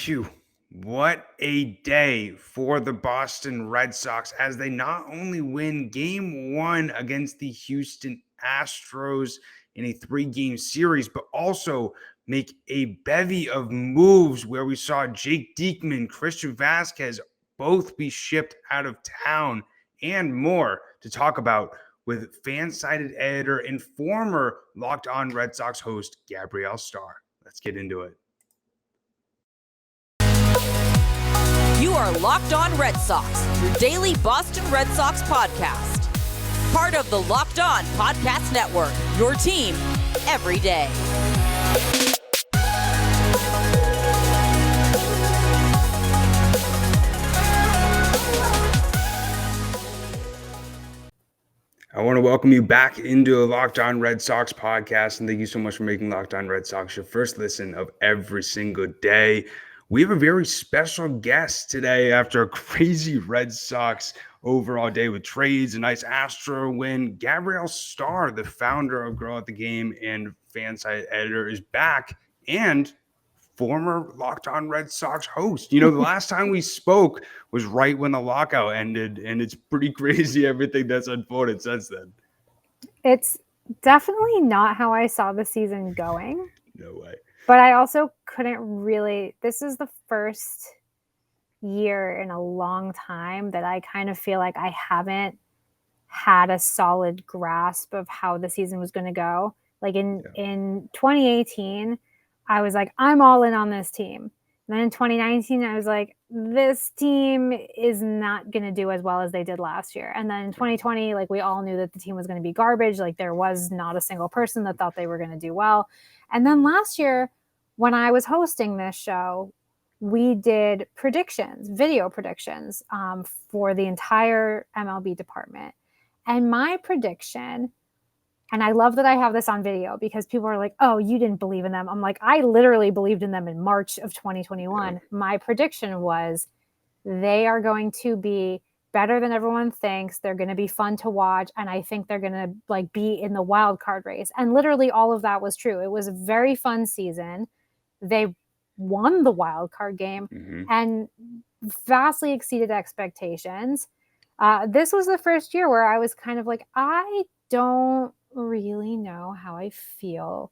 Phew. What a day for the Boston Red Sox as they not only win game one against the Houston Astros in a 3-game series, but also make a bevy of moves where we saw Jake Diekman, Christian Vazquez both be shipped out of town and more to talk about with FanSided editor and former Locked On Red Sox host Gabrielle Starr. Let's get into it. You are Locked On Red Sox, your daily Boston Red Sox podcast. Part of the Locked On Podcast Network, your team every day. I want to welcome you back into a Locked On Red Sox podcast, and thank you so much for making Locked On Red Sox your first listen of every single day. We have a very special guest today after a crazy Red Sox overall day with trades, a nice Astro win. Gabrielle Starr, the founder of Girl at the Game and FanSided editor, is back, and former Locked On Red Sox host. You know, the last time we spoke was right when the lockout ended, and it's pretty crazy everything that's unfolded since then. It's definitely not how I saw the season going. No way. But I also couldn't really, this is the first year in a long time that I kind of feel like I haven't had a solid grasp of how the season was going to go. Like in 2018, I was like, I'm all in on this team. And then in 2019, I was like, this team is not going to do as well as they did last year. And then in 2020, like we all knew that the team was going to be garbage. Like there was not a single person that thought they were going to do well. And then last year, when I was hosting this show, we did predictions, video predictions for the entire MLB department. And my prediction, and I love that I have this on video because people are like, oh, you didn't believe in them. I'm like, I literally believed in them in March of 2021. Yeah. My prediction was they are going to be better than everyone thinks. They're going to be fun to watch. And I think they're going to like be in the wild card race. And literally all of that was true. It was a very fun season. They won the wild card game and vastly exceeded expectations. This was the first year where I was kind of like, I don't really know how I feel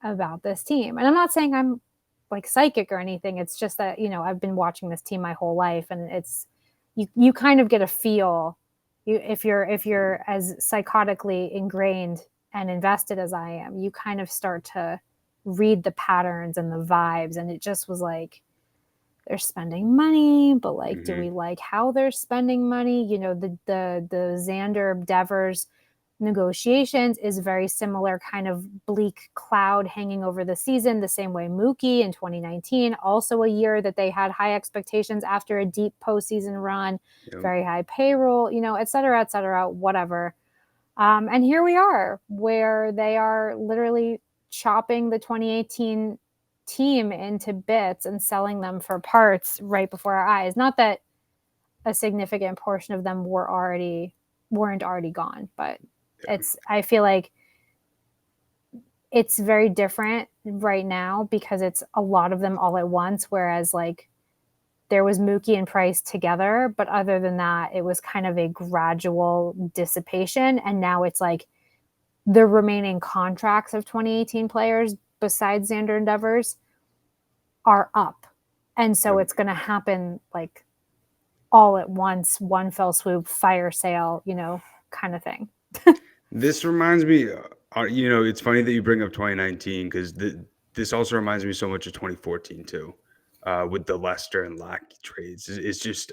about this team. And I'm not saying I'm like psychic or anything. It's just that, you know, I've been watching this team my whole life, and it's, you kind of get a feel if you're as psychotically ingrained and invested as I am, you kind of start to read the patterns and the vibes. And it just was like, they're spending money, but like, do we like how they're spending money? You know, the Xander Devers negotiations is very similar, kind of bleak cloud hanging over the season, the same way Mookie in 2019, also a year that they had high expectations after a deep postseason run, very high payroll, you know, et cetera, whatever. And here we are where they are literally chopping the 2018 team into bits and selling them for parts right before our eyes. Not that a significant portion of them weren't already gone, but I feel like it's very different right now because it's a lot of them all at once. Whereas like there was Mookie and Price together, but other than that, it was kind of a gradual dissipation. And now it's like the remaining contracts of 2018 players besides Xander and Devers are up. And so it's going to happen like all at once, one fell swoop, fire sale, you know, kind of thing. This reminds me, you know, it's funny that you bring up 2019 because this also reminds me so much of 2014 too, with the Lester and Lackey trades. It's just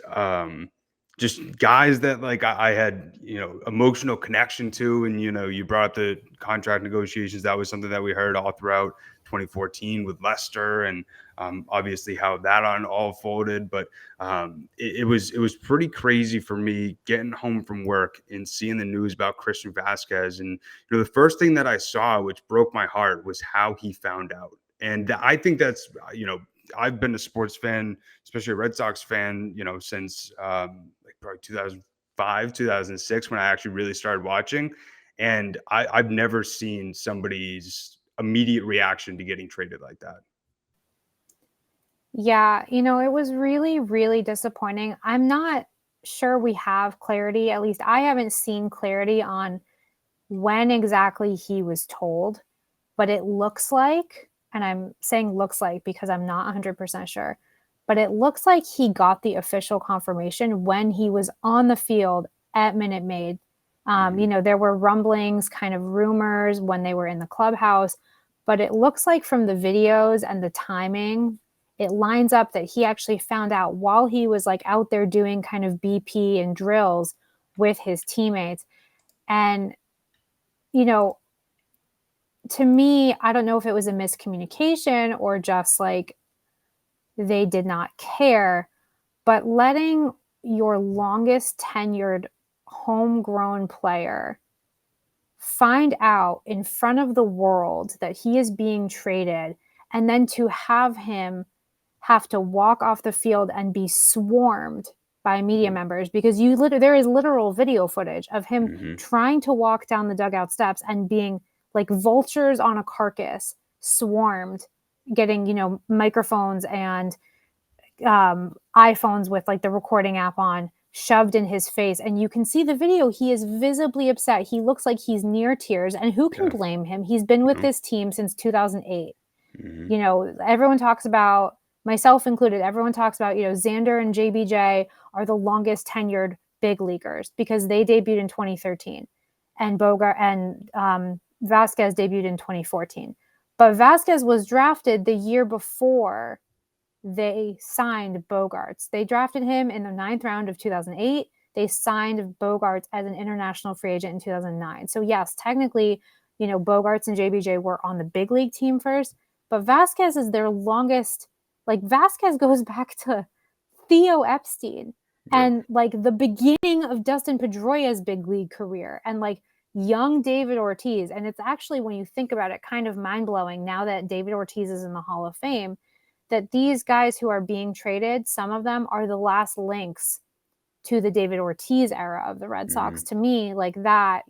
guys that like I had, you know, emotional connection to. And, you know, you brought up the contract negotiations. That was something that we heard all throughout 2014 with Lester, and obviously how that all folded. But it was pretty crazy for me getting home from work and seeing the news about Christian Vazquez. And, you know, the first thing that I saw, which broke my heart, was how he found out. And I think that's, you know, I've been a sports fan, especially a Red Sox fan, you know, since like probably 2005, 2006, when I actually really started watching. And I've never seen somebody's immediate reaction to getting traded like that. Yeah, it was really, really disappointing. I'm not sure we have clarity. At least I haven't seen clarity on when exactly he was told, but it looks like, and I'm saying looks like because I'm not 100% sure, but it looks like he got the official confirmation when he was on the field at Minute Maid. There were rumblings, kind of rumors when they were in the clubhouse, but it looks like from the videos and the timing, it lines up that he actually found out while he was like out there doing kind of BP and drills with his teammates. And, to me, I don't know if it was a miscommunication or just like they did not care, but letting your longest tenured homegrown player find out in front of the world that he is being traded, and then to have him have to walk off the field and be swarmed by media members, because there is literal video footage of him trying to walk down the dugout steps and being like vultures on a carcass, swarmed, getting microphones and iPhones with like the recording app on, shoved in his face. And you can see the video. He is visibly upset. He looks like he's near tears. And who can blame him? He's been with this team since 2008. Everyone talks about, myself included, everyone talks about, Xander and JBJ are the longest tenured big leaguers because they debuted in 2013 and Bogart and Vazquez debuted in 2014. But Vazquez was drafted the year before they signed Bogarts. They drafted him in the 9th round of 2008. They signed Bogarts as an international free agent in 2009. So yes, technically, Bogarts and JBJ were on the big league team first, but Vazquez is their longest. Like Vazquez goes back to Theo Epstein and like the beginning of Dustin Pedroia's big league career and like young David Ortiz. And it's actually, when you think about it, kind of mind-blowing now that David Ortiz is in the Hall of Fame, that these guys who are being traded, some of them are the last links to the David Ortiz era of the Red Sox. To me, like that,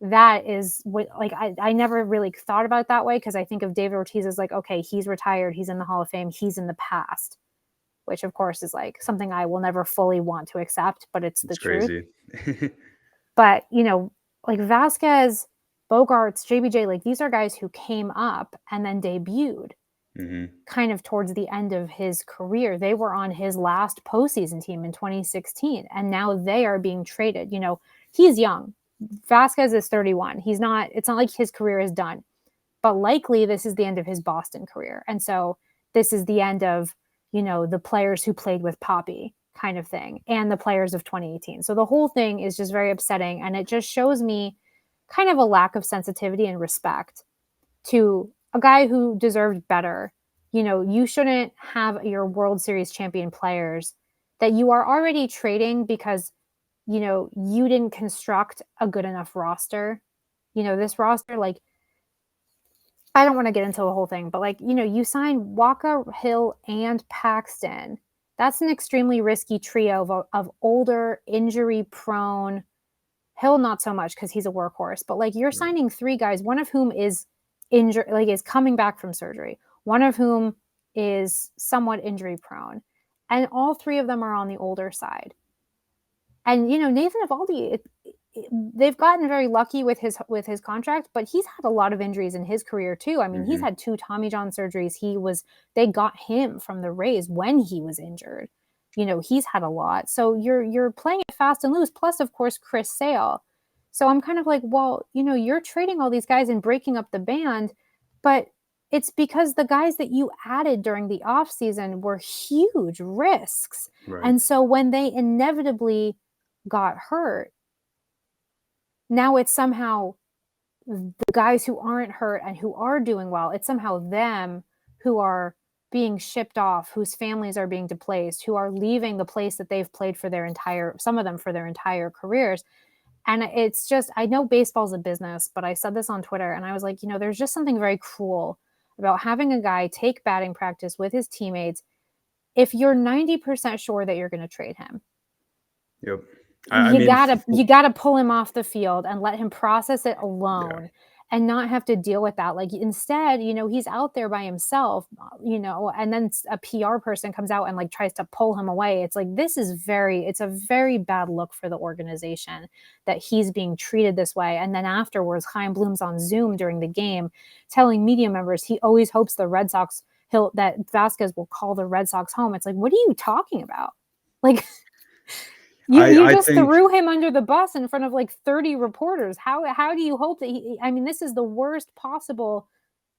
that is what, like, I never really thought about it that way, because I think of David Ortiz as like, okay, he's retired, he's in the Hall of Fame, he's in the past, which of course is like something I will never fully want to accept, but it's the truth. But, like Vazquez, Bogarts, JBJ, like these are guys who came up and then debuted kind of towards the end of his career. They were on his last postseason team in 2016, and now they are being traded. He's young. Vazquez is 31. It's not like his career is done, but likely this is the end of his Boston career. And so this is the end of, the players who played with Poppy kind of thing, and the players of 2018. So the whole thing is just very upsetting. And it just shows me kind of a lack of sensitivity and respect to a guy who deserved better. You shouldn't have your World Series champion players that you are already trading because, you didn't construct a good enough roster. This roster, like, I don't want to get into the whole thing, but like, you sign Walker, Hill, and Paxton. That's an extremely risky trio of older, injury-prone. Hill, not so much because he's a workhorse, but like you're signing 3 guys, one of whom is injured, like is coming back from surgery, one of whom is somewhat injury prone, and all 3 of them are on the older side. And Nathan Eovaldi, they've gotten very lucky with his contract, but he's had a lot of injuries in his career too. I mean, he's had 2 Tommy John surgeries. They got him from the Rays when he was injured. He's had a lot. So you're playing it fast and loose. Plus, of course, Chris Sale. So I'm kind of like, well, you're trading all these guys and breaking up the band, but it's because the guys that you added during the offseason were huge risks. Right. And so when they inevitably got hurt, now it's somehow the guys who aren't hurt and who are doing well, it's somehow them who are being shipped off, whose families are being displaced, who are leaving the place that they've played for some of them for their entire careers. And it's just, I know baseball's a business, but I said this on Twitter and I was like, there's just something very cruel about having a guy take batting practice with his teammates if you're 90% sure that you're going to trade him. Yep. You gotta pull him off the field and let him process it alone. and not have to deal with that. Like instead, he's out there by himself, and then a PR person comes out and like tries to pull him away. It's like, it's a very bad look for the organization that he's being treated this way. And then afterwards, Chaim Bloom's on Zoom during the game telling media members he always hopes that Vazquez will call the Red Sox home. It's like, what are you talking about? Like, you just threw him under the bus in front of like 30 reporters. How do you hope that this is the worst possible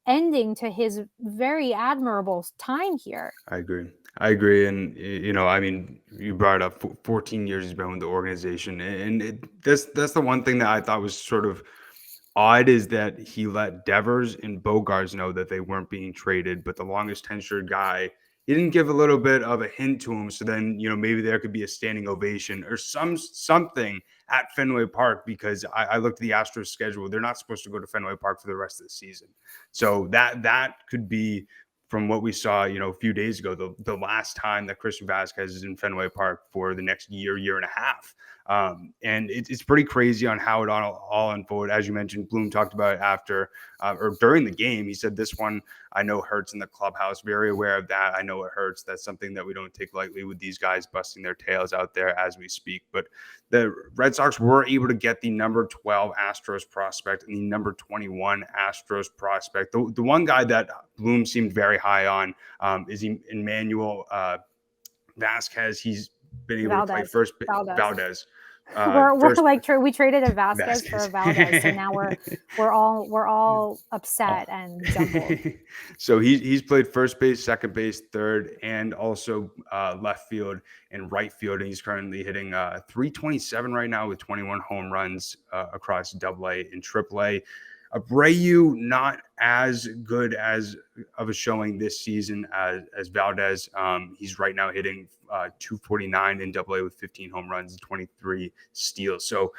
ending to his very admirable time here. I agree. And, you brought up 14 years he's been with the organization. And that's the one thing that I thought was sort of odd, is that he let Devers and Bogarts know that they weren't being traded, but the longest tenured guy, he didn't give a little bit of a hint to him. So then, maybe there could be a standing ovation or something at Fenway Park, because I looked at the Astros schedule. They're not supposed to go to Fenway Park for the rest of the season. So that could be, from what we saw, a few days ago, the last time that Christian Vazquez is in Fenway Park for the next year and a half. And it's pretty crazy on how it all unfolded. As you mentioned, Bloom talked about it after or during the game. He said, "This one I know hurts in the clubhouse. Very aware of that. I know it hurts. That's something that we don't take lightly with these guys busting their tails out there as we speak." But the Red Sox were able to get the number 12 Astros prospect and the number 21 Astros prospect. The one guy that Bloom seemed very high on is Emmanuel Vazquez. He's been able to play first. Valdez. We traded a Vazquez for a Valdez, so now we're all upset and jumbled. So he's played first base, second base, third, and also left field and right field, and he's currently hitting 327 right now with 21 home runs across AA and AAA. Abreu not as good as of a showing this season as Valdez. He's right now hitting 249 in AA with 15 home runs and 23 steals. So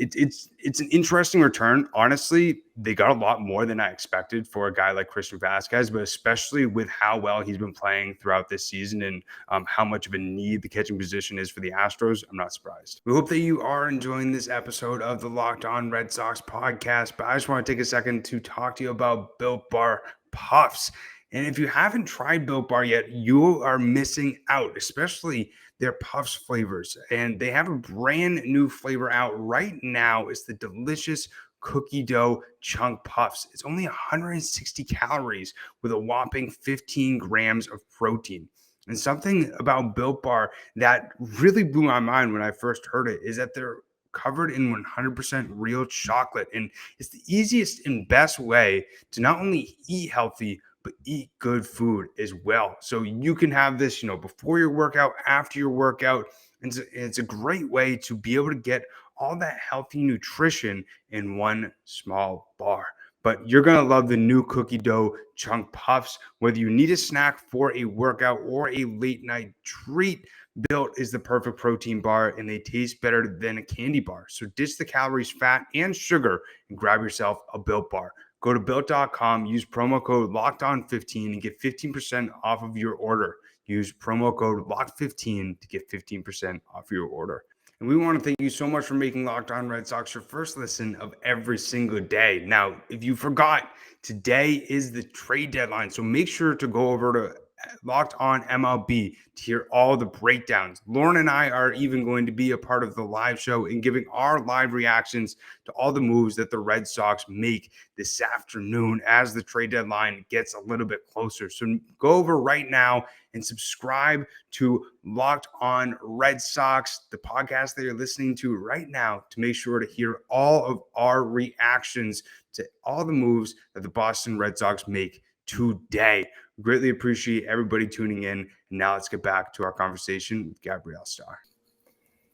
it's an interesting return. Honestly, they got a lot more than I expected for a guy like Christian Vazquez, but especially with how well he's been playing throughout this season and how much of a need the catching position is for the Astros, I'm not surprised. We hope that you are enjoying this episode of the Locked On Red Sox podcast, but I just want to take a second to talk to you about Built Bar Puffs. And if you haven't tried Built Bar yet, you are missing out, especially their Puffs flavors. And they have a brand new flavor out right now. It's the delicious cookie dough chunk puffs. It's only 160 calories with a whopping 15 grams of protein. And something about Built Bar that really blew my mind when I first heard it is that they're covered in 100% real chocolate. And it's the easiest and best way to not only eat healthy, but eat good food as well. So you can have this, before your workout, after your workout. And it's a great way to be able to get all that healthy nutrition in one small bar. But you're going to love the new cookie dough chunk puffs. Whether you need a snack for a workout or a late night treat, Built is the perfect protein bar, and they taste better than a candy bar. So ditch the calories, fat, and sugar and grab yourself a Built Bar. Go to Built.com, use promo code LOCKEDON15 and get 15% off of your order. Use promo code LOCKED15 to get 15% off your order. And we want to thank you so much for making Locked On Red Sox your first listen of every single day. Now, if you forgot, today is the trade deadline, so make sure to go over to Locked On MLB to hear all the breakdowns. Lauren and I are even going to be a part of the live show and giving our live reactions to all the moves that the Red Sox make this afternoon as the trade deadline gets a little bit closer. So go over right now and subscribe to Locked On Red Sox, the podcast that you're listening to right now, to make sure to hear all of our reactions to all the moves that the Boston Red Sox make today. Greatly appreciate everybody tuning in. And now let's get back to our conversation with Gabrielle Starr.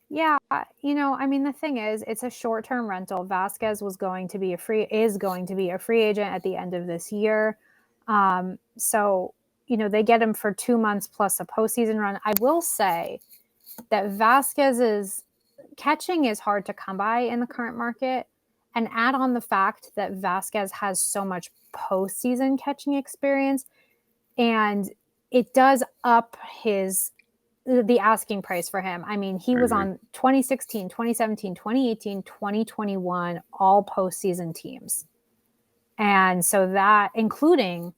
Yeah, the thing is, it's a short-term rental. Vazquez is going to be a free agent at the end of this year. So, they get him for 2 months plus a postseason run. I will say that Vazquez's catching is hard to come by in the current market. And add on the fact that Vazquez has so much postseason catching experience, and it does up the asking price for him. He was on 2016, 2017, 2018, 2021, all postseason teams. And so that, including,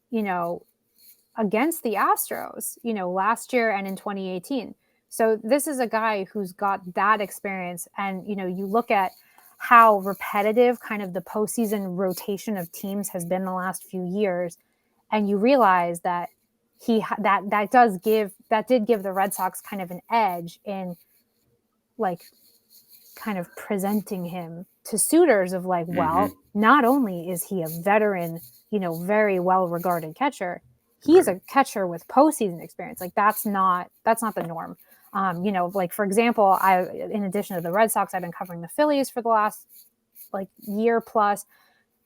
you know, against the Astros, you know, last year and in 2018. So this is a guy who's got that experience. And, you know, you look at how repetitive kind of the postseason rotation of teams has been the last few years, and you realize that that did give the Red Sox kind of an edge in like kind of presenting him to suitors of like, well, not only is he a veteran, you know, very well regarded catcher, he's a catcher with postseason experience. Like that's not the norm. You know, like for example, in addition to the Red Sox, I've been covering the Phillies for the last like year plus,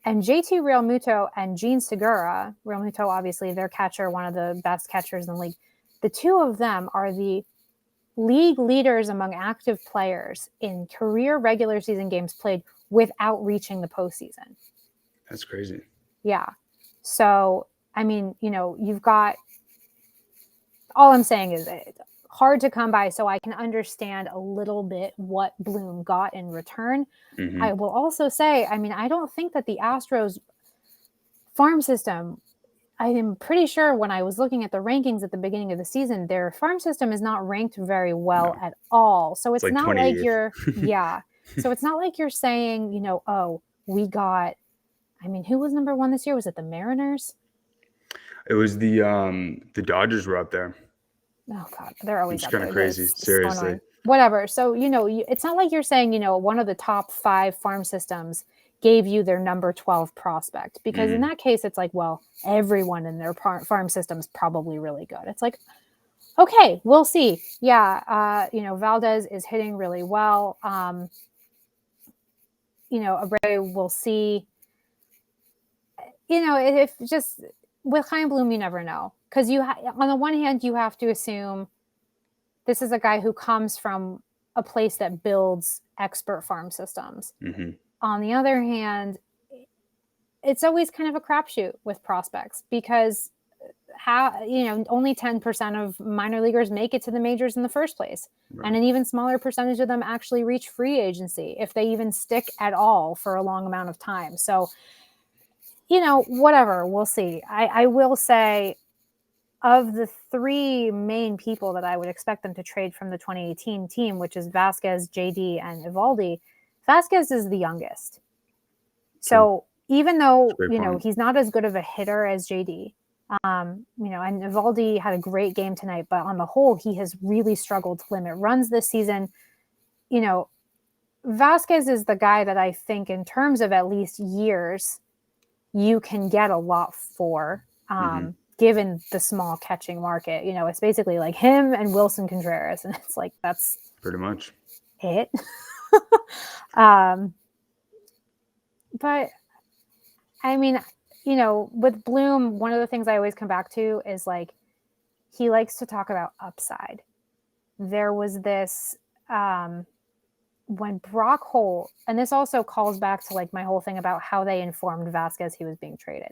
and JT Realmuto and Gene Segura, Realmuto obviously their catcher, one of the best catchers in the league. The two of them are the league leaders among active players in career regular season games played without reaching the postseason. That's crazy. Yeah. So, I mean, you know, you've got, all I'm saying is it's hard to come by. So I can understand a little bit what Bloom got in return. I will also say, I mean, I don't think that the Astros farm system, I am pretty sure when I was looking at the rankings at the beginning of the season, their farm system is not ranked very well at all. So it's like not like 28th. you're, yeah. So it's not like you're saying, you know, oh, we got, I mean, who was number one this year? Was it the Mariners? It was the Dodgers were up there. Oh God, they're always It's up kind there. of crazy, seriously. So whatever. So, you know, it's not like you're saying, you know, one of the top 5 farm systems gave you their number 12 prospect, because in that case, it's like, well, everyone in their farm system is probably really good. It's like, okay, we'll see. Yeah. You know, Valdez is hitting really well. You know, Abreu, we'll see. You know, if just with Chaim Bloom, you never know. Because on the one hand, you have to assume this is a guy who comes from a place that builds expert farm systems. On the other hand, it's always kind of a crapshoot with prospects, because only 10% of minor leaguers make it to the majors in the first place. Right. And an even smaller percentage of them actually reach free agency, if they even stick at all for a long amount of time. So, you know, whatever, we'll see. I will say, of the 3 main people that I would expect them to trade from the 2018 team, which is Vazquez, JD, and Eovaldi, Vazquez is the youngest. So even though, you know, he's not as good of a hitter as JD, you know, and Eovaldi had a great game tonight, but on the whole, he has really struggled to limit runs this season. You know, Vazquez is the guy that I think, in terms of at least years, you can get a lot for, given the small catching market. You know, it's basically like him and Wilson Contreras, and it's like, that's pretty much it. But I mean, you know, with Bloom, one of the things I always come back to is like, he likes to talk about upside. There was this, when Brock Holt, and this also calls back to like my whole thing about how they informed Vazquez he was being traded.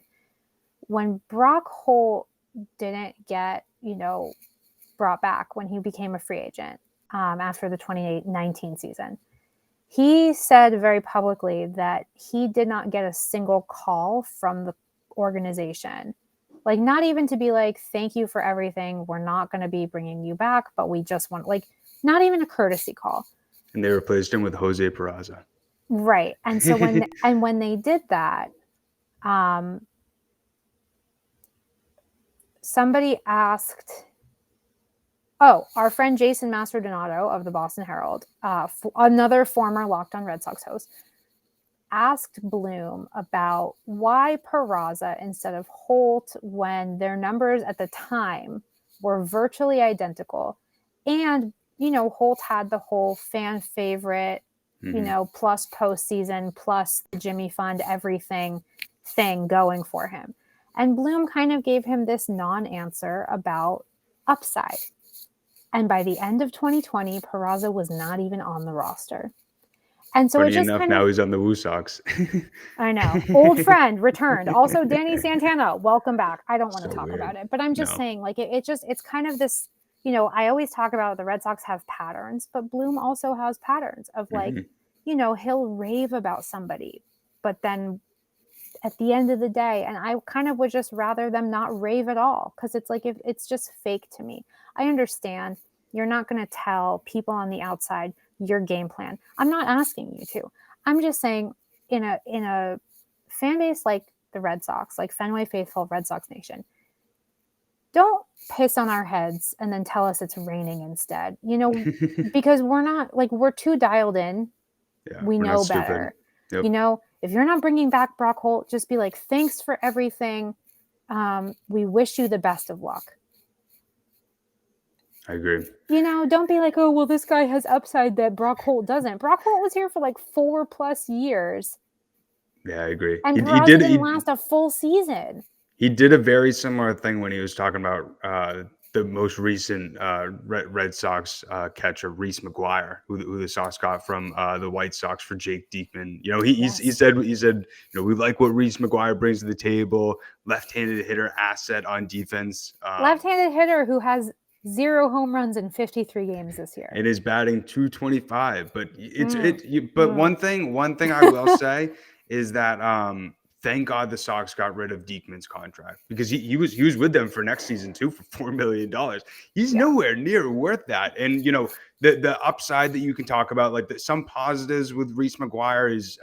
When Brock Holt didn't get, you know, brought back when he became a free agent after the 2019 season, he said very publicly that he did not get a single call from the organization. Like, not even to be like, thank you for everything, we're not going to be bringing you back, but we just want, like, not even a courtesy call. And they replaced him with Jose Peraza. Right. And so when they did that, somebody asked, our friend Jason Mastrodonato of the Boston Herald, another former Locked On Red Sox host, asked Bloom about why Peraza instead of Holt, when their numbers at the time were virtually identical. And, you know, Holt had the whole fan favorite, you know, plus postseason, plus the Jimmy Fund, everything thing going for him. And Bloom kind of gave him this non-answer about upside. And by the end of 2020, Peraza was not even on the roster. And so funny enough, now he's on the White Sox. I know. Old friend returned. Also, Danny Santana, welcome back. I don't want to talk about it, but I'm just saying, like, it's kind of this, you know, I always talk about the Red Sox have patterns, but Bloom also has patterns of like, you know, he'll rave about somebody, but then at the end of the day, and I kind of would just rather them not rave at all, because it's like, if it's just fake to me. I understand you're not going to tell people on the outside your game plan. I'm not asking you to. I'm just saying, in a fan base like the Red Sox, like Fenway Faithful, Red Sox Nation, don't piss on our heads and then tell us it's raining instead, because we're too dialed in. Yeah, We we're know not stupid. better. Yep. If you're not bringing back Brock Holt, just be like, thanks for everything. We wish you the best of luck. I agree. Don't be like, oh, well, this guy has upside that Brock Holt doesn't. Brock Holt was here for like 4+ years. Yeah, I agree. And He Peraza didn't last a full season. He did a very similar thing when he was talking about the most recent Red Sox catcher, Reese McGuire, who the Sox got from the White Sox for Jake Diekman. He said, we like what Reese McGuire brings to the table. Left-handed hitter, asset on defense. Left-handed hitter who has 0 home runs in 53 games this year. It is batting .225, but one thing I will say is that thank God the Sox got rid of Diekman's contract, because he was with them for next season too for $4 million. He's nowhere near worth that. And the upside that you can talk about, like some positives with Reese McGuire is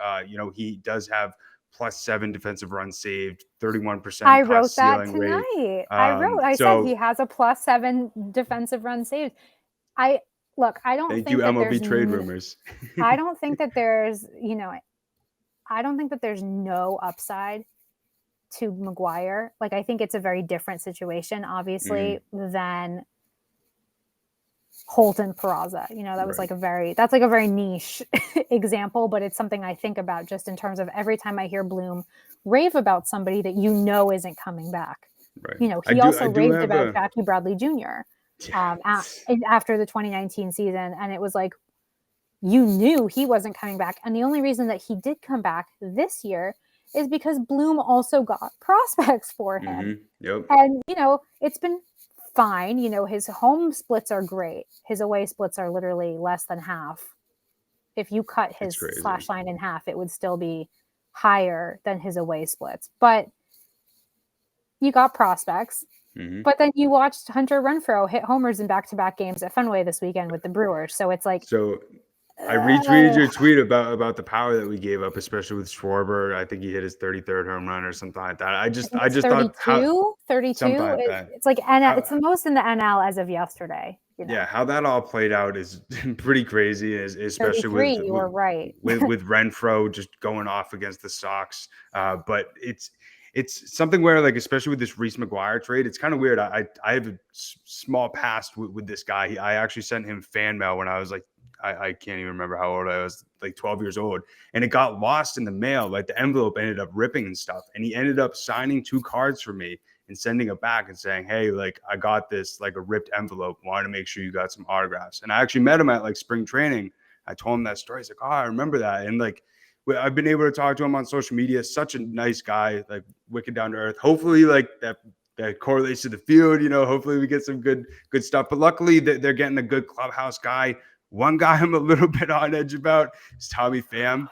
he does have +7 defensive runs saved, 31%. I wrote that tonight. Rate. I said he has a +7 defensive run saved. I don't thank think you, that MLB trade rumors. I don't think that there's, I don't think that there's no upside to McGuire. Like, I think it's a very different situation, obviously, than Holt and Peraza. That was that's like a very niche example, but it's something I think about just in terms of every time I hear Bloom rave about somebody that isn't coming back. Right. He also raved about Jackie Bradley Jr. After the 2019 season, and it was like, you knew he wasn't coming back. And the only reason that he did come back this year is because Bloom also got prospects for him. Yep. And, it's been fine. His home splits are great. His away splits are literally less than half. If you cut his slash line in half, it would still be higher than his away splits. But you got prospects. But then you watched Hunter Renfroe hit homers in back-to-back games at Fenway this weekend with the Brewers. So it's like... I retweeted your tweet about the power that we gave up, especially with Schwarber. I think he hit his 33rd home run or something like that. I just 32, thought 32. Like it's like NL. It's the most in the NL as of yesterday. Yeah, how that all played out is pretty crazy, especially with you were right. with Renfroe just going off against the Sox. But it's something where, like, especially with this Reese McGuire trade, it's kind of weird. I have a small past with this guy. I actually sent him fan mail when I was like, I can't even remember how old I was, like 12 years old. And it got lost in the mail. Like, the envelope ended up ripping and stuff. And he ended up signing 2 cards for me and sending it back and saying, hey, like, I got this, like, a ripped envelope. Wanted to make sure you got some autographs. And I actually met him at, like, spring training. I told him that story. He's like, oh, I remember that. And, like, I've been able to talk to him on social media. Such a nice guy, like, wicked down to earth. Hopefully, like, that correlates to the field. Hopefully we get some good stuff. But luckily, they're getting a good clubhouse guy. One guy I'm a little bit on edge about is Tommy Pham.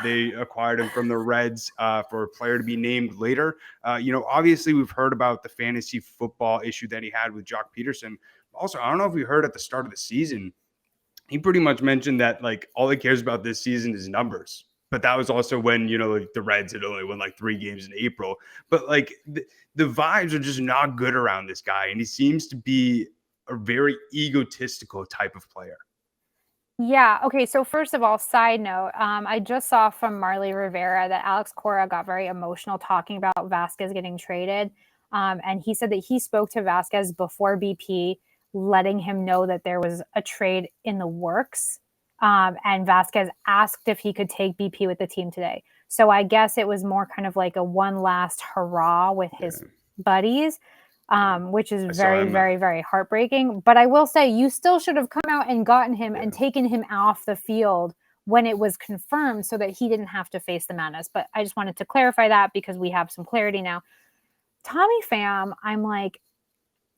They acquired him from the Reds for a player to be named later. Obviously we've heard about the fantasy football issue that he had with Jock Peterson. Also, I don't know if we heard at the start of the season, he pretty much mentioned that, like, all he cares about this season is numbers. But that was also when, like, the Reds had only won like 3 games in April. But, like, the vibes are just not good around this guy. And he seems to be a very egotistical type of player. Yeah. Okay. So first of all, side note, I just saw from Marley Rivera that Alex Cora got very emotional talking about Vazquez getting traded. And he said that he spoke to Vazquez before BP, letting him know that there was a trade in the works. And Vazquez asked if he could take BP with the team today. So I guess it was more kind of like a one last hurrah with his buddies. Which is very, very, very heartbreaking. But I will say, you still should have come out and gotten him and taken him off the field when it was confirmed so that he didn't have to face the madness. But I just wanted to clarify that because we have some clarity now. Tommy Pham, I'm like,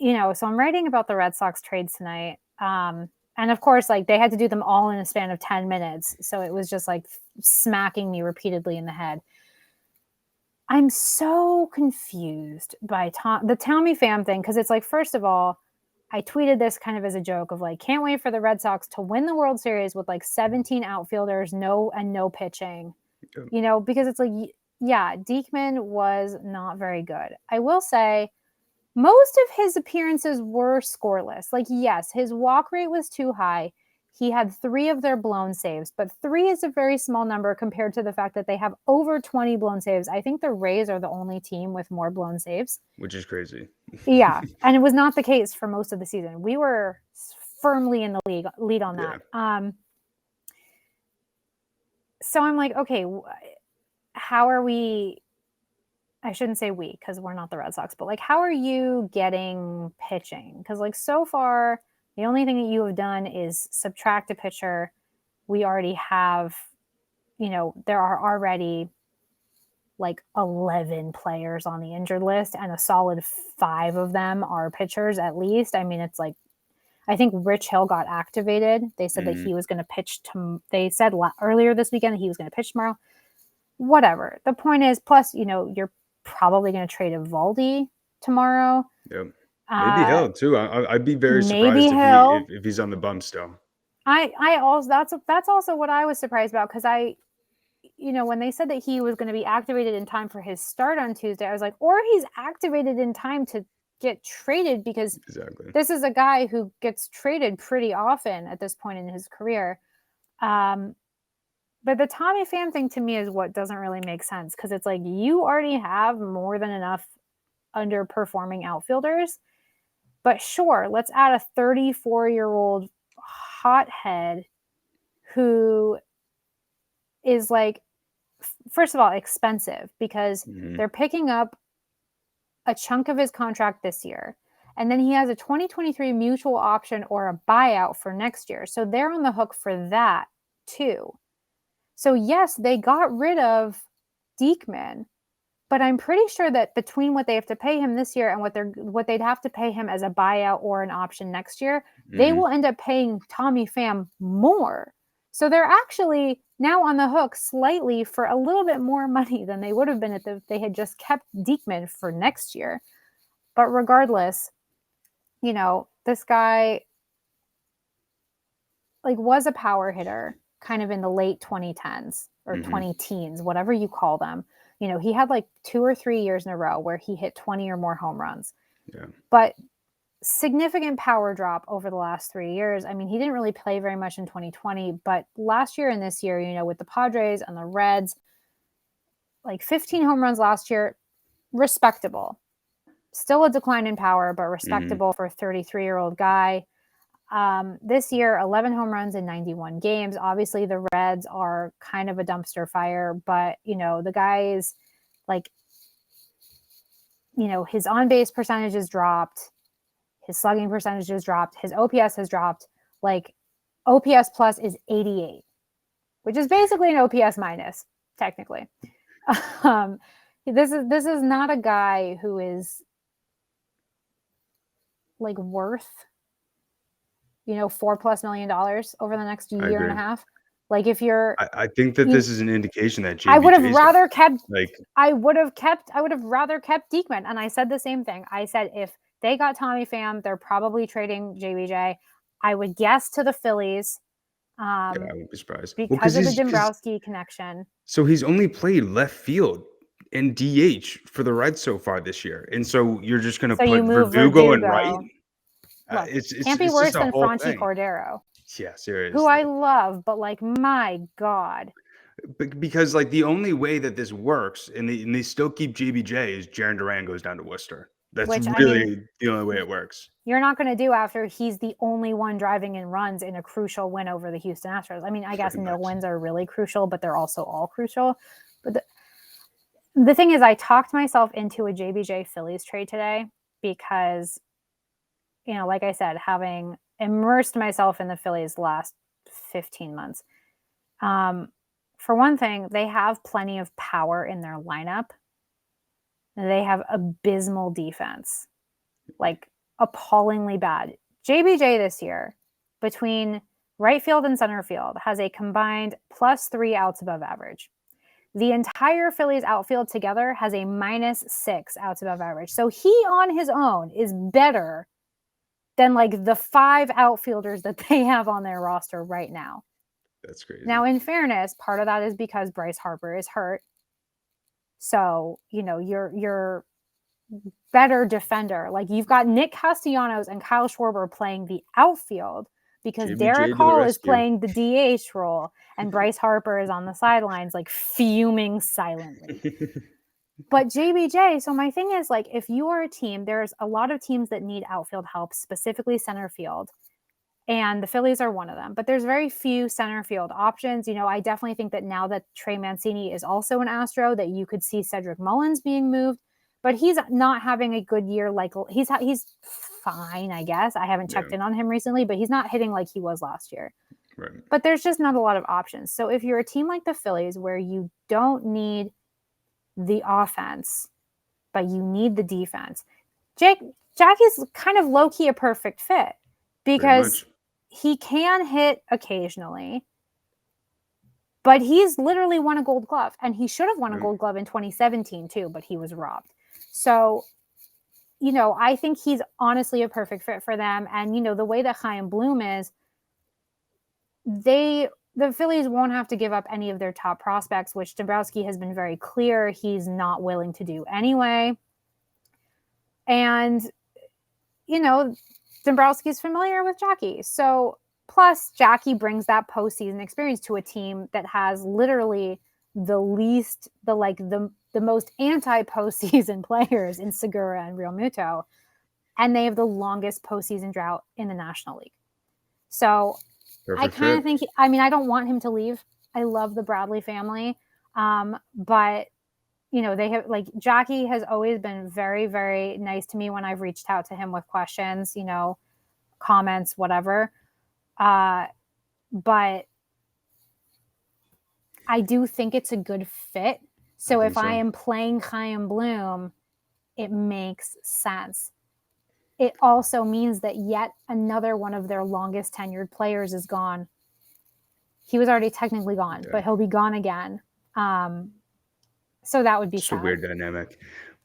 so I'm writing about the Red Sox trades tonight. And of course, like, they had to do them all in a span of 10 minutes. So it was just like smacking me repeatedly in the head. I'm so confused by the Tommy Pham thing, because it's like, first of all, I tweeted this kind of as a joke of like, can't wait for the Red Sox to win the World Series with like 17 outfielders, no pitching, Yep. because it's like, yeah, Diekman was not very good. I will say most of his appearances were scoreless. Like, yes, his walk rate was too high. He had 3 of their blown saves, but 3 is a very small number compared to the fact that they have over 20 blown saves. I think the Rays are the only team with more blown saves. Which is crazy. Yeah, and it was not the case for most of the season. We were firmly in the lead on that. Yeah. So I'm like, okay, how are we? I shouldn't say we, because we're not the Red Sox, but like, how are you getting pitching? Because like, so far, the only thing that you have done is subtract a pitcher. We already have, there are already like 11 players on the injured list, and a solid 5 of them are pitchers at least. I mean, it's like, I think Rich Hill got activated. They said that he was going to pitch. They said earlier this weekend that he was going to pitch tomorrow. Whatever. The point is, plus, you're probably going to trade Evaldi tomorrow. Yep. Maybe Hill too. I'd be very Maybe surprised Hill. if he's on the bump still. I also that's also what I was surprised about, because when they said that he was going to be activated in time for his start on Tuesday, I was like, or he's activated in time to get traded, because this is a guy who gets traded pretty often at this point in his career. But the Tommy Pham thing to me is what doesn't really make sense, because it's like, you already have more than enough underperforming outfielders. But sure, let's add a 34-year-old hothead who is like, first of all, expensive, because they're picking up a chunk of his contract this year. And then he has a 2023 mutual option or a buyout for next year. So they're on the hook for that too. So yes, they got rid of Diekman, but I'm pretty sure that between what they have to pay him this year and what they'd have to pay him as a buyout or an option next year, they will end up paying Tommy Pham more. So they're actually now on the hook slightly for a little bit more money than they would have been if they had just kept Diekman for next year. But regardless, this guy like was a power hitter kind of in the late 2010s or 20-teens, whatever you call them. He had like 2 or 3 years in a row where he hit 20 or more home runs. Yeah. But significant power drop over the last 3 years. I mean, he didn't really play very much in 2020, but last year and this year, with the Padres and the Reds, like 15 home runs last year, respectable. Still a decline in power, but respectable for a 33-year-old guy. This year, 11 home runs in 91 games. Obviously, the Reds are kind of a dumpster fire, but, the guy is like, his on-base percentage has dropped. His slugging percentage has dropped. His OPS has dropped. Like, OPS plus is 88, which is basically an OPS minus, technically. This is not a guy who is like worth, $4+ million over the next year and a half. Like, if you're, I think that this is an indication that I would have rather kept Diekman. And I said the same thing. I said, if they got Tommy Pham, they're probably trading JBJ. I would guess to the Phillies. I wouldn't be surprised because of the Dombrowski connection. So he's only played left field and DH for the Reds so far this year, and so you're just going to put Verdugo and right. Look, can't be worse than Franchi Cordero. Yeah, seriously. Who I love, but like, my God. Because like the only way that this works, and they still keep JBJ, is Jarren Duran goes down to Worcester. That's really the only way it works. You're not going to do after he's the only one driving in runs in a crucial win over the Houston Astros. I mean, I guess no wins are really crucial, but they're also all crucial. But the thing is, I talked myself into a JBJ Phillies trade today because, like I said, having immersed myself in the Phillies the last 15 months. For one thing, they have plenty of power in their lineup. They have abysmal defense, like appallingly bad. JBJ this year, between right field and center field, has a combined +3 outs above average, The entire Phillies outfield together has a -6 outs above average. So he on his own is better than like the 5 outfielders that they have on their roster right now. That's crazy. Now, in fairness, part of that is because Bryce Harper is hurt. So, you're better defender. Like you've got Nick Castellanos and Kyle Schwarber playing the outfield because JBJ Derek to the Hall is rescue. playing the DH role and Bryce Harper is on the sidelines like fuming silently. But JBJ, so my thing is like if you are a team, there's a lot of teams that need outfield help, specifically center field. And the Phillies are one of them. But there's very few center field options. I definitely think that now that Trey Mancini is also an Astro, that you could see Cedric Mullins being moved. But he's not having a good year. Like he's fine, I guess. I haven't checked in on him recently, but he's not hitting like he was last year. Right. But there's just not a lot of options. So if you're a team like the Phillies where you don't need the offense, but you need the defense, Jackie's kind of low-key a perfect fit because he can hit occasionally, but he's literally won a Gold Glove, and he should have won a Gold Glove in 2017 too, but he was robbed. So, I think he's honestly a perfect fit for them. And, the way that Chaim Bloom is, the Phillies won't have to give up any of their top prospects, which Dombrowski has been very clear he's not willing to do anyway. And, Dombrowski's familiar with Jackie. So, plus Jackie brings that postseason experience to a team that has literally the most anti-postseason players in Segura and Real Muto. And they have the longest postseason drought in the National League. So I kind of think, I don't want him to leave. I love the Bradley family. But they have Jackie has always been very, very nice to me when I've reached out to him with questions, comments, whatever. But I do think it's a good fit. So if I am playing Chaim Bloom, it makes sense. It also means that yet another one of their longest tenured players is gone. He was already technically gone, but he'll be gone again. So that would be a weird dynamic.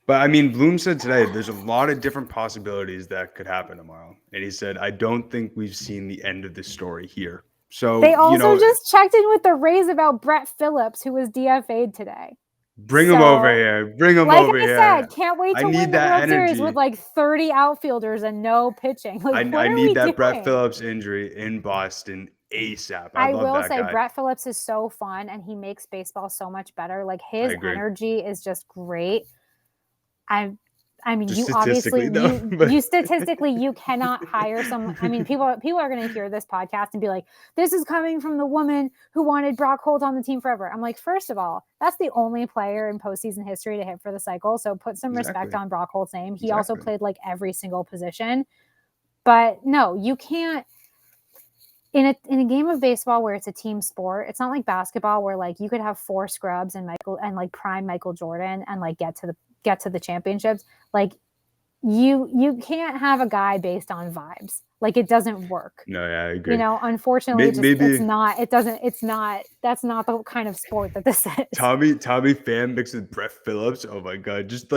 But Bloom said today there's a lot of different possibilities that could happen tomorrow. And he said, I don't think we've seen the end of this story here. So they also just checked in with the Rays about Brett Phillips, who was DFA'd today. Bring him over here. Bring him over here. Like I said, can't wait to win the World Series with 30 outfielders and no pitching. I need that Brett Phillips injury in Boston ASAP. I will say Brett Phillips is so fun and he makes baseball so much better. Like his energy is just great. You obviously you statistically you cannot hire some. People are going to hear this podcast and be like, "This is coming from the woman who wanted Brock Holt on the team forever." I'm like, first of all, that's the only player in postseason history to hit for the cycle. So put some respect on Brock Holt's name. He also played every single position. But no, you can't. In a game of baseball where it's a team sport, it's not like basketball where you could have 4 scrubs and prime Michael Jordan and get to the championships. You can't have a guy based on vibes. It doesn't work. No, yeah, I agree. Unfortunately, that's not the kind of sport that this is. Tommy Pham mixed with Brett Phillips. Oh my God. Just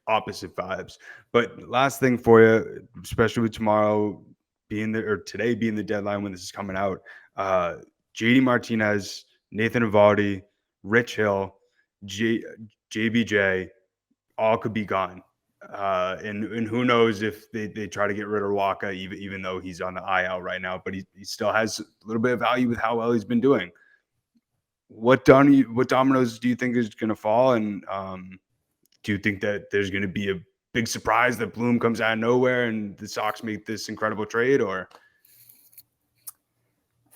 opposite vibes. But last thing for you, especially with tomorrow today being the deadline when this is coming out, JD Martinez, Nathan Eovaldi, Rich Hill, JBJ, all could be gone. And who knows if they try to get rid of Waka, even though he's on the IL right now, but he still has a little bit of value with how well he's been doing. What dominoes do you think is going to fall? And do you think that there's going to be a big surprise that Bloom comes out of nowhere and the Sox make this incredible trade? Or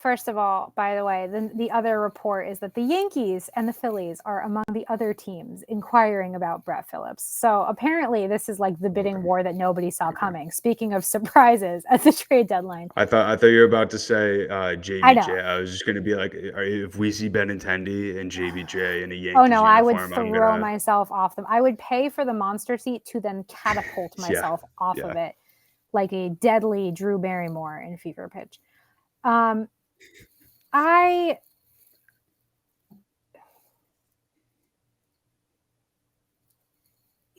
First of all, by the way, the other report is that the Yankees and the Phillies are among the other teams inquiring about Brett Phillips. So apparently this is the bidding war that nobody saw coming. Speaking of surprises at the trade deadline. I thought you were about to say JBJ. I was just going to be if we see Benintendi and JBJ in a Yankees uniform, I would throw myself off them. I would pay for the monster seat to then catapult myself off of it like a deadly Drew Barrymore in Fever Pitch.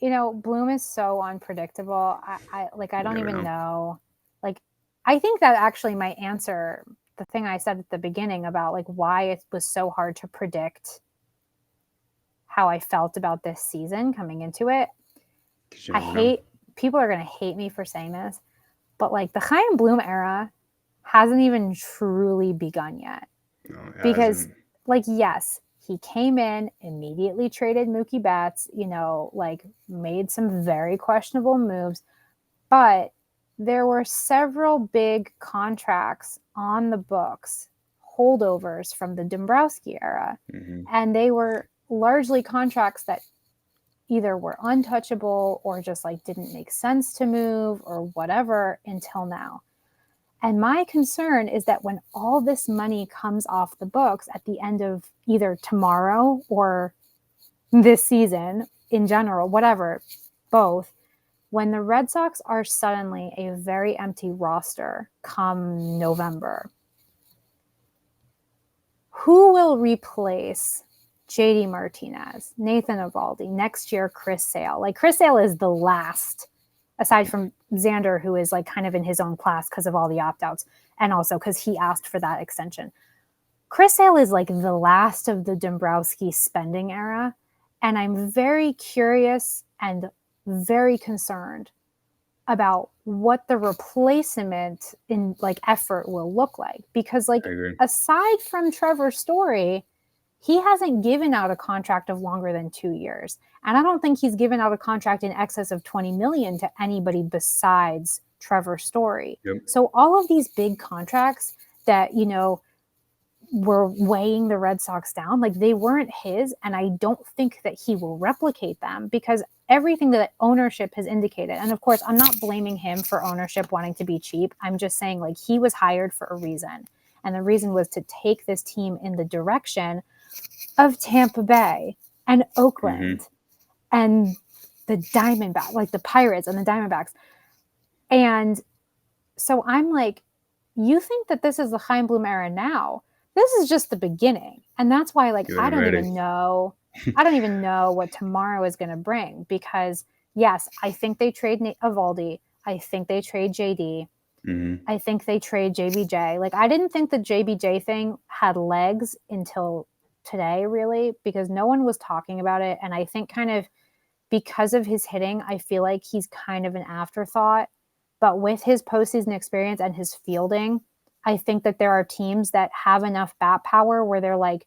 Bloom is so unpredictable. I don't never even know. know. Like, I think that actually my answer, the thing I said at the beginning about like why it was so hard to predict how I felt about this season coming into it. 'Cause you I never know. hate, people are going to hate me for saying this, but like the Chaim Bloom era hasn't even truly begun yet. No, it Because, hasn't. like, yes, he came in, immediately traded Mookie Betts, like made some very questionable moves, but there were several big contracts on the books, holdovers from the Dombrowski era. Mm-hmm. And they were largely contracts that either were untouchable or just like didn't make sense to move or whatever until now. And my concern is that when all this money comes off the books at the end of either tomorrow or this season in general, whatever, both, when the Red Sox are suddenly a very empty roster come November, who will replace JD Martinez, Nathan Eovaldi, next year Chris Sale? Like, Chris Sale is the last, aside from Xander, who is like kind of in his own class because of all the opt-outs and also because he asked for that extension. Chris Sale is like the last of the Dombrowski spending era. And I'm very curious and very concerned about what the replacement in like effort will look like. Because like, I agree. aside from Trevor Story, he hasn't given out a contract of longer than 2 years. And I don't think he's given out a contract in excess of $20 million to anybody besides Trevor Story. Yep. So all of these big contracts that, were weighing the Red Sox down, like, they weren't his. And I don't think that he will replicate them because everything that ownership has indicated. And of course, I'm not blaming him for ownership wanting to be cheap. I'm just saying, like, he was hired for a reason. And the reason was to take this team in the direction of Tampa Bay and Oakland and the Diamondbacks, like the Pirates and the Diamondbacks. And so I'm like, you think that this is the Chaim Bloom era now? This is just the beginning. And that's why, like, I don't even know what tomorrow is going to bring, because yes, I think they trade Eovaldi. I think they trade JD. I think they trade JBJ. Like, I didn't think the JBJ thing had legs until today, really, because no one was talking about it. And I think kind of because of his hitting, I feel like he's kind of an afterthought. But with his postseason experience and his fielding, I think that there are teams that have enough bat power where they're like,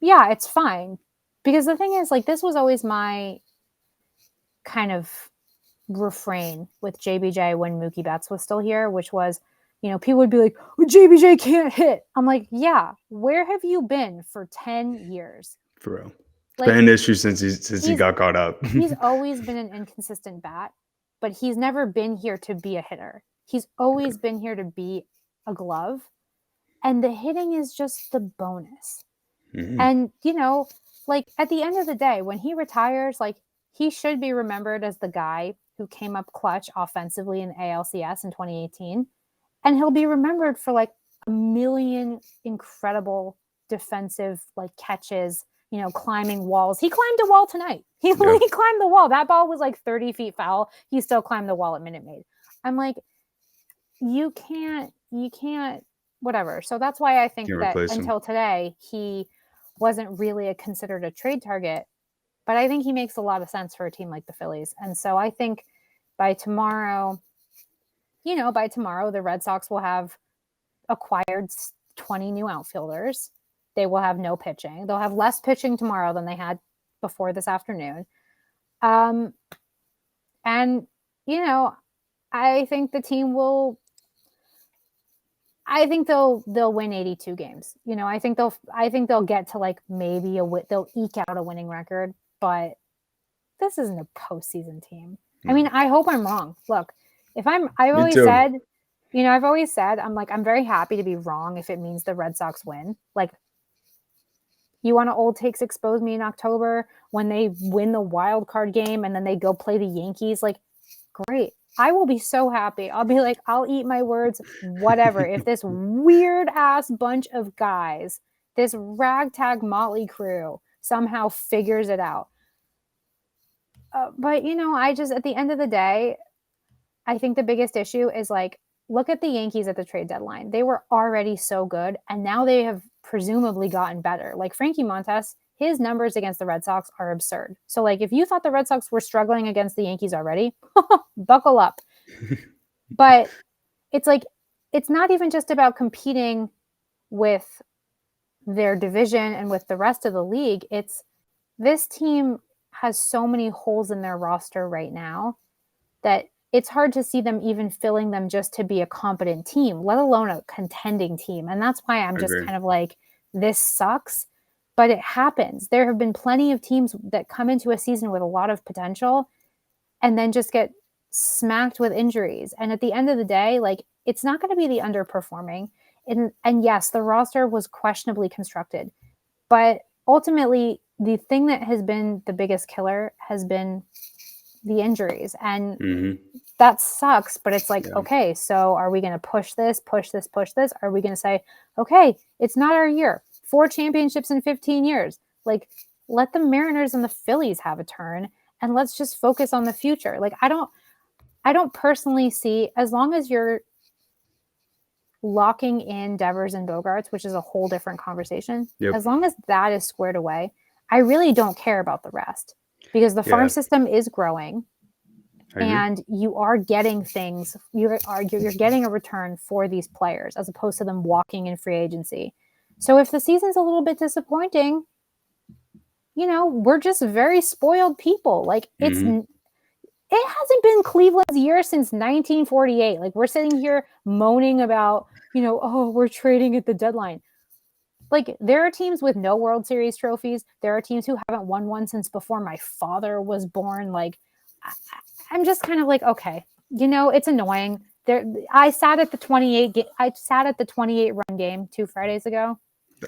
yeah, it's fine. Because the thing is, like, this was always my kind of refrain with JBJ when Mookie Betts was still here, which was, people would be like, well, JBJ can't hit. I'm like, yeah, where have you been for 10 years? For real. It's Like, been an issue since he got caught up. He's always been an inconsistent bat, but he's never been here to be a hitter. He's always been here to be a glove. And the hitting is just the bonus. And, like, at the end of the day, when he retires, like, he should be remembered as the guy who came up clutch offensively in ALCS in 2018. And he'll be remembered for like a million incredible defensive like catches, climbing walls. He climbed a wall tonight. He climbed the wall. That ball was like 30 feet foul. He still climbed the wall at Minute Maid. I'm like, you can't, whatever. So that's why I think that until today, he wasn't really considered a trade target. But I think he makes a lot of sense for a team like the Phillies. And so I think by tomorrow, the Red Sox will have acquired 20 new outfielders. They will have no pitching. They'll have less pitching tomorrow than they had before this afternoon. And, I think the team will, I think they'll win 82 games. I think they'll get to like maybe they'll eke out a winning record, but this isn't a postseason team. I mean, I hope I'm wrong. Look, I've always said, I'm very happy to be wrong if it means the Red Sox win. Like, you want to old takes expose me in October when they win the wild card game and then they go play the Yankees? Like, great. I will be so happy. I'll be like, I'll eat my words, whatever. If this weird ass bunch of guys, this ragtag motley crew somehow figures it out. But I just, at the end of the day, I think the biggest issue is like, look at the Yankees at the trade deadline. They were already so good, and now they have presumably gotten better. Like Frankie Montas, his numbers against the Red Sox are absurd. So like, if you thought the Red Sox were struggling against the Yankees already, buckle up. But it's like, it's not even just about competing with their division and with the rest of the league. It's, this team has so many holes in their roster right now that it's hard to see them even filling them just to be a competent team, let alone a contending team. And that's why I'm just kind of like, this sucks, but it happens. There have been plenty of teams that come into a season with a lot of potential and then just get smacked with injuries. And at the end of the day, like, it's not going to be the underperforming. And yes, the roster was questionably constructed, but ultimately the thing that has been the biggest killer has been the injuries. And that sucks, but it's like, okay, so are we going to push this? Are we going to say, okay, it's not our year, 4 championships in 15 years. Like, let the Mariners and the Phillies have a turn and let's just focus on the future. Like, I don't personally see, as long as you're locking in Devers and Bogarts, which is a whole different conversation, as long as that is squared away, I really don't care about the rest, because the farm system is growing and you are getting things, you're getting a return for these players as opposed to them walking in free agency. So if the season's a little bit disappointing, we're just very spoiled people. Like, it hasn't been Cleveland's year since 1948. Like, we're sitting here moaning about, oh, we're trading at the deadline. Like, there are teams with no World Series trophies. There are teams who haven't won one since before my father was born. Like, I'm just kind of like, okay, it's annoying. I sat at the 28 run game 2 Fridays ago.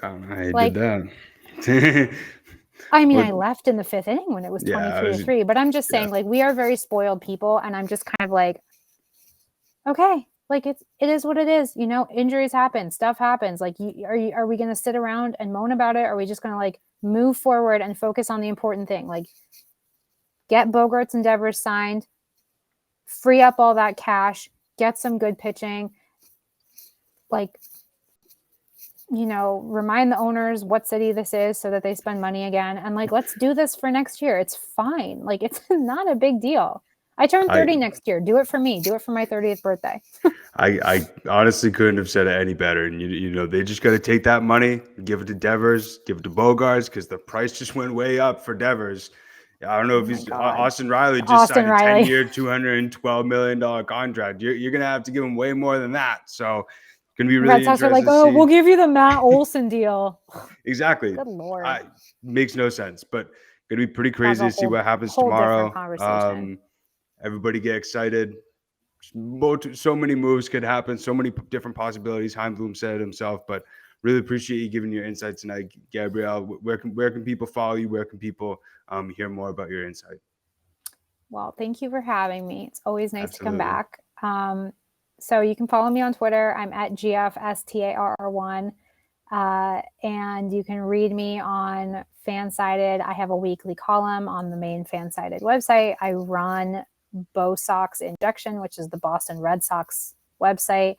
I did that. I mean, I left in the 5th inning when it was 23-3, but I'm just saying, like, we are very spoiled people, and I'm just kind of like, okay, like, it is what it is. Injuries happen, stuff happens. Like, are we going to sit around and moan about it? Or are we just going to like move forward and focus on the important thing? Like, get Bogarts and Devers signed, free up all that cash, get some good pitching, like, remind the owners what city this is so that they spend money again. And like, let's do this for next year. It's fine. Like, it's not a big deal. I turn 30 next year. Do it for me. Do it for my 30th birthday. I honestly couldn't have said it any better. And they just got to take that money, give it to Devers, give it to Bogarts, because the price just went way up for Devers. I don't know if he's Austin Riley just signed a 10-year, $212 million contract. You're going to have to give him way more than that. So it's going to be really Red Sox are like, oh, we'll give you the Matt Olson deal. Exactly. Good Lord. Makes no sense, but going to be pretty crazy to see what happens tomorrow. Everybody get excited. So many moves could happen. So many different possibilities. Heimblum said it himself, but really appreciate you giving your insight tonight, Gabrielle. Where can people follow you? Where can people hear more about your insight? Well, thank you for having me. It's always nice to come back. So you can follow me on Twitter. I'm at GFSTARR1. And you can read me on FanSided. I have a weekly column on the main FanSided website. I run Bo Sox Injection, which is the Boston Red Sox website.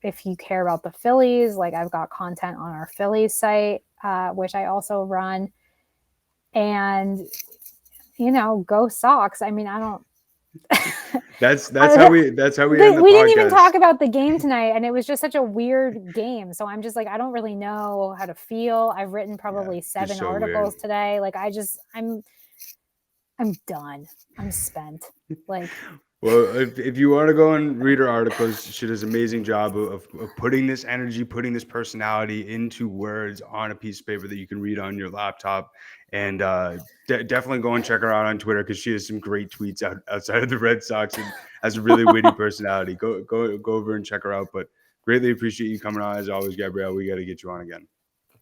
If you care about the Phillies, like, I've got content on our Phillies site, which I also run. And, go Sox. I mean, I don't. that's how we end the podcast. We didn't even talk about the game tonight, and it was just such a weird game. So I'm just like, I don't really know how to feel. I've written probably 7 articles today. Like, I'm done. I'm spent. Like, well, if you want to go and read her articles, she does an amazing job of putting this energy, putting this personality into words on a piece of paper that you can read on your laptop. And definitely go and check her out on Twitter, because she has some great tweets outside of the Red Sox and has a really witty personality. Go over and check her out. But greatly appreciate you coming on as always, Gabrielle. We got to get you on again.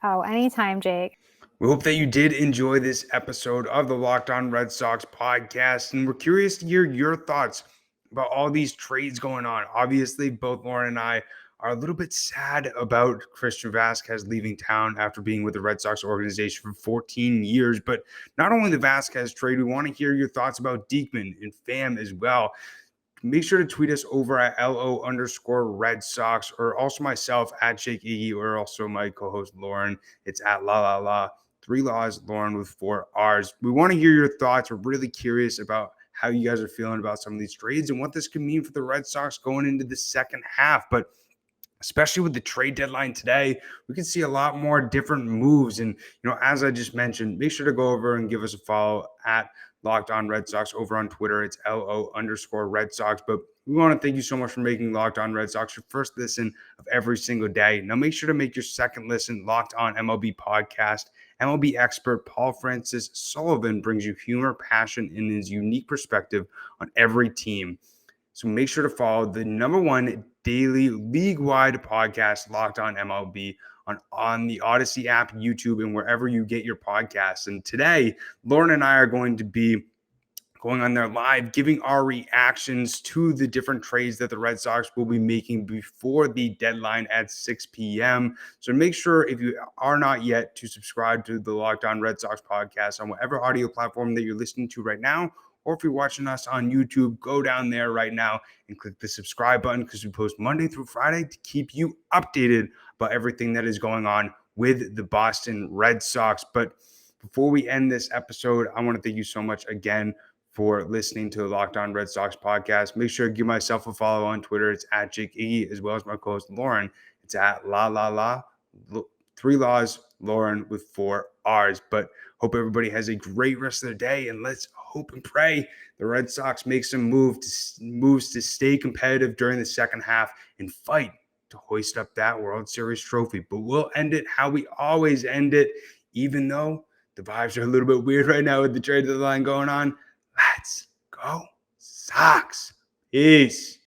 Oh, anytime, Jake. We hope that you did enjoy this episode of the Locked On Red Sox podcast, and we're curious to hear your thoughts about all these trades going on. Obviously, both Lauren and I are a little bit sad about Christian Vazquez leaving town after being with the Red Sox organization for 14 years. But not only the Vazquez trade, we want to hear your thoughts about Diekman and Pham as well. Make sure to tweet us over at LO_Red Sox, or also myself at Jake Iggy, or also my co-host Lauren. It's at la 3 laws, Lauren with 4 R's. We want to hear your thoughts. We're really curious about how you guys are feeling about some of these trades and what this could mean for the Red Sox going into the second half. But especially with the trade deadline today, we can see a lot more different moves. And, as I just mentioned, make sure to go over and give us a follow at Locked On Red Sox over on Twitter. It's LO_Red Sox. But we want to thank you so much for making Locked On Red Sox your first listen of every single day. Now, make sure to make your second listen Locked On MLB podcast. MLB expert Paul Francis Sullivan brings you humor, passion, and his unique perspective on every team. So make sure to follow the #1 daily league-wide podcast, Locked On MLB, on the Odyssey app, YouTube, and wherever you get your podcasts. And today, Lauren and I are going to be going on there live, giving our reactions to the different trades that the Red Sox will be making before the deadline at 6 p.m. So make sure, if you are not yet, to subscribe to the Locked On Red Sox podcast on whatever audio platform that you're listening to right now. Or if you're watching us on YouTube, go down there right now and click the subscribe button, because we post Monday through Friday to keep you updated about everything that is going on with the Boston Red Sox. But before we end this episode, I want to thank you so much again for listening to the Locked On Red Sox podcast. Make sure to give myself a follow on Twitter. It's at Jake Iggy, as well as my co-host Lauren. It's at la 3 laws, Lauren with 4 R's. But hope everybody has a great rest of their day, and let's hope and pray the Red Sox make some moves to stay competitive during the second half and fight to hoist up that World Series trophy. But we'll end it how we always end it, even though the vibes are a little bit weird right now with the trade deadline going on. Let's go Sox. Peace.